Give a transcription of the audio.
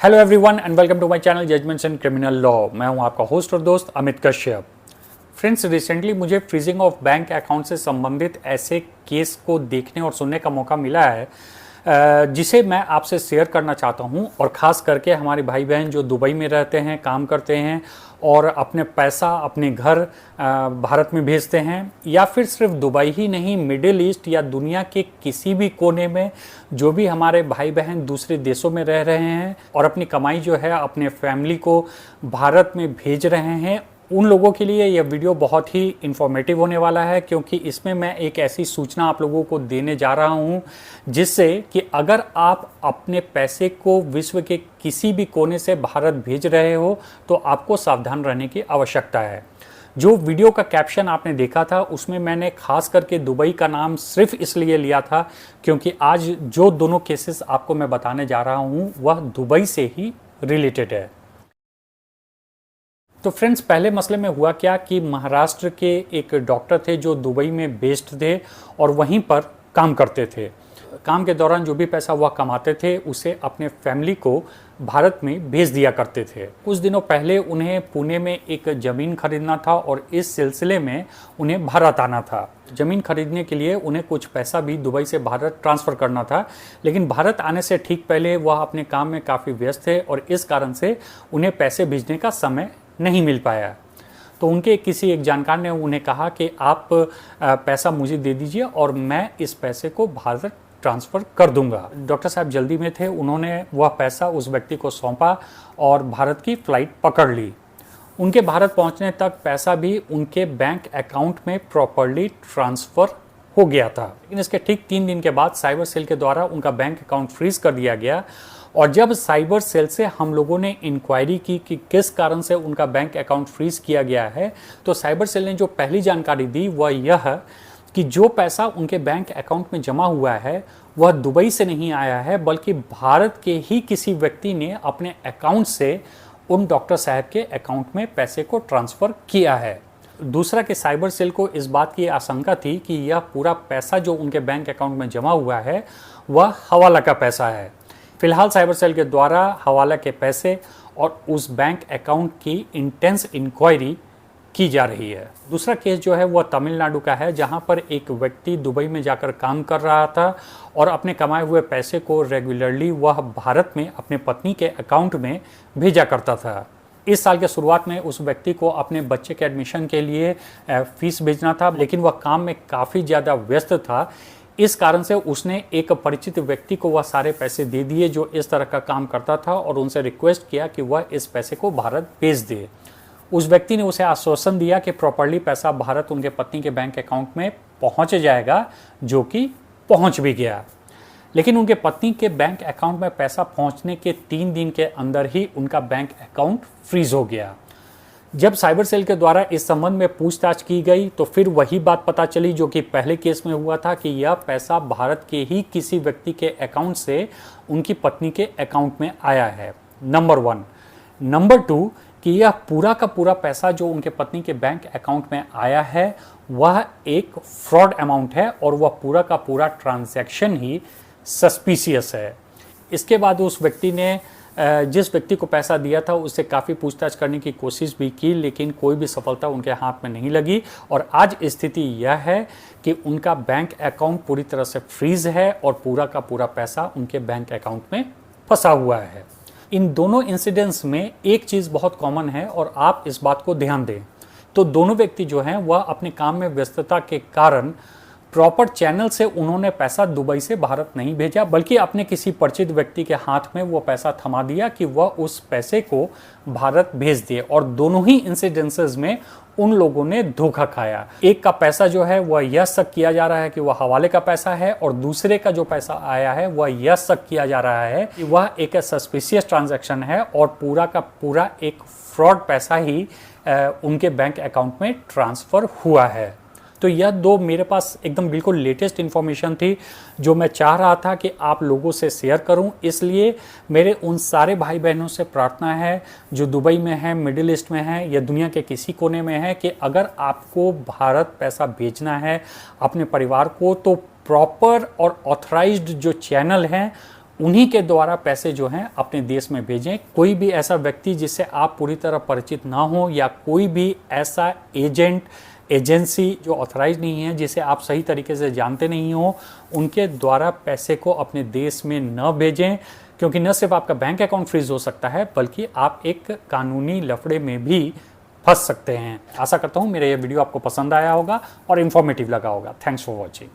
Hello everyone and welcome to my channel judgments in criminal law. मैं हूं आपका host और दोस्त अमित कश्यप। फ्रेंड्स, रिसेंटली मुझे फ्रीजिंग ऑफ बैंक अकाउंट से संबंधित ऐसे केस को देखने और सुनने का मौका मिला है जिसे मैं आपसे शेयर करना चाहता हूं। और ख़ास करके हमारे भाई बहन जो दुबई में रहते हैं, काम करते हैं और अपने पैसा अपने घर भारत में भेजते हैं, या फिर सिर्फ दुबई ही नहीं, मिडिल ईस्ट या दुनिया के किसी भी कोने में जो भी हमारे भाई बहन दूसरे देशों में रह रहे हैं और अपनी कमाई जो है अपने फैमिली को भारत में भेज रहे हैं, उन लोगों के लिए यह वीडियो बहुत ही इन्फॉर्मेटिव होने वाला है। क्योंकि इसमें मैं एक ऐसी सूचना आप लोगों को देने जा रहा हूं जिससे कि अगर आप अपने पैसे को विश्व के किसी भी कोने से भारत भेज रहे हो तो आपको सावधान रहने की आवश्यकता है। जो वीडियो का कैप्शन आपने देखा था उसमें मैंने खास करके दुबई का नाम सिर्फ इसलिए लिया था क्योंकि आज जो दोनों केसेस आपको मैं बताने जा रहा हूं वह दुबई से ही रिलेटेड है। तो फ्रेंड्स, पहले मसले में हुआ क्या कि महाराष्ट्र के एक डॉक्टर थे जो दुबई में बेस्ड थे और वहीं पर काम करते थे। काम के दौरान जो भी पैसा वह कमाते थे उसे अपने फैमिली को भारत में भेज दिया करते थे। कुछ दिनों पहले उन्हें पुणे में एक ज़मीन खरीदना था और इस सिलसिले में उन्हें भारत आना था। ज़मीन खरीदने के लिए उन्हें कुछ पैसा भी दुबई से भारत ट्रांसफ़र करना था, लेकिन भारत आने से ठीक पहले वह अपने काम में काफ़ी व्यस्त थे और इस कारण से उन्हें पैसे भेजने का समय नहीं मिल पाया। तो उनके किसी एक जानकार ने उन्हें कहा कि आप पैसा मुझे दे दीजिए और मैं इस पैसे को भारत ट्रांसफ़र कर दूंगा। डॉक्टर साहब जल्दी में थे, उन्होंने वह पैसा उस व्यक्ति को सौंपा और भारत की फ़्लाइट पकड़ ली। उनके भारत पहुंचने तक पैसा भी उनके बैंक अकाउंट में प्रॉपरली ट्रांसफ़र हो गया था। लेकिन इसके ठीक 3 दिन के बाद साइबर सेल के द्वारा उनका बैंक अकाउंट फ्रीज कर दिया गया। और जब साइबर सेल से हम लोगों ने इंक्वायरी की कि किस कारण से उनका बैंक अकाउंट फ्रीज किया गया है, तो साइबर सेल ने जो पहली जानकारी दी वह यह कि जो पैसा उनके बैंक अकाउंट में जमा हुआ है वह दुबई से नहीं आया है, बल्कि भारत के ही किसी व्यक्ति ने अपने अकाउंट से उन डॉक्टर साहब के अकाउंट में पैसे को ट्रांसफ़र किया है। दूसरा कि साइबर सेल को इस बात की आशंका थी कि यह पूरा पैसा जो उनके बैंक अकाउंट में जमा हुआ है वह हवाला का पैसा है। फिलहाल साइबर सेल के द्वारा हवाला के पैसे और उस बैंक अकाउंट की इंटेंस इंक्वायरी की जा रही है। दूसरा केस जो है वह तमिलनाडु का है, जहां पर एक व्यक्ति दुबई में जाकर काम कर रहा था और अपने कमाए हुए पैसे को रेगुलरली वह भारत में अपने पत्नी के अकाउंट में भेजा करता था। इस साल के शुरुआत में उस व्यक्ति को अपने बच्चे के एडमिशन के लिए फीस भेजना था, लेकिन वह काम में काफ़ी ज़्यादा व्यस्त था। इस कारण से उसने एक परिचित व्यक्ति को वह सारे पैसे दे दिए जो इस तरह का काम करता था और उनसे रिक्वेस्ट किया कि वह इस पैसे को भारत भेज दे। उस व्यक्ति ने उसे आश्वासन दिया कि प्रॉपर्ली पैसा भारत उनके पत्नी के बैंक अकाउंट में पहुंच जाएगा, जो कि पहुंच भी गया। लेकिन उनके पत्नी के बैंक अकाउंट में पैसा पहुंचने के 3 दिन के अंदर ही उनका बैंक अकाउंट फ्रीज हो गया। जब साइबर सेल के द्वारा इस संबंध में पूछताछ की गई तो फिर वही बात पता चली जो कि पहले केस में हुआ था कि यह पैसा भारत के ही किसी व्यक्ति के अकाउंट से उनकी पत्नी के अकाउंट में आया है, नंबर 1। नंबर 2 कि यह पूरा का पूरा पैसा जो उनके पत्नी के बैंक अकाउंट में आया है वह एक फ्रॉड अमाउंट है और वह पूरा का पूरा ट्रांजैक्शन ही सस्पिशियस है। इसके बाद उस व्यक्ति ने जिस व्यक्ति को पैसा दिया था उससे काफ़ी पूछताछ करने की कोशिश भी की, लेकिन कोई भी सफलता उनके हाथ में नहीं लगी। और आज स्थिति यह है कि उनका बैंक अकाउंट पूरी तरह से फ्रीज है और पूरा का पूरा पैसा उनके बैंक अकाउंट में फंसा हुआ है। इन दोनों इंसिडेंट्स में एक चीज़ बहुत कॉमन है और आप इस बात को ध्यान दें। तो दोनों व्यक्ति जो हैं वह अपने काम में व्यस्तता के कारण प्रॉपर चैनल से उन्होंने पैसा दुबई से भारत नहीं भेजा, बल्कि अपने किसी परिचित व्यक्ति के हाथ में वो पैसा थमा दिया कि वह उस पैसे को भारत भेज दिए। और दोनों ही इंसिडेंसेस में उन लोगों ने धोखा खाया। एक का पैसा जो है वह यह शक किया जा रहा है कि वह हवाले का पैसा है और दूसरे का जो पैसा आया है वह यह शक किया जा रहा है कि वह एक सस्पिशियस ट्रांजैक्शन है और पूरा का पूरा एक फ्रॉड पैसा ही उनके बैंक अकाउंट में ट्रांसफ़र हुआ है। तो यह दो मेरे पास एकदम बिल्कुल लेटेस्ट इन्फॉर्मेशन थी जो मैं चाह रहा था कि आप लोगों से शेयर करूं। इसलिए मेरे उन सारे भाई बहनों से प्रार्थना है जो दुबई में हैं, मिडिल ईस्ट में हैं या दुनिया के किसी कोने में हैं कि अगर आपको भारत पैसा भेजना है अपने परिवार को तो प्रॉपर और ऑथराइज्ड जो चैनल हैं उन्हीं के द्वारा पैसे जो हैं अपने देश में भेजें। कोई भी ऐसा व्यक्ति जिससे आप पूरी तरह परिचित ना हो, या कोई भी ऐसा एजेंसी जो ऑथराइज नहीं है, जिसे आप सही तरीके से जानते नहीं हो, उनके द्वारा पैसे को अपने देश में न भेजें, क्योंकि न सिर्फ आपका बैंक अकाउंट फ्रीज हो सकता है, बल्कि आप एक कानूनी लफड़े में भी फंस सकते हैं। आशा करता हूँ मेरा ये वीडियो आपको पसंद आया होगा और इन्फॉर्मेटिव लगा होगा। Thanks for watching.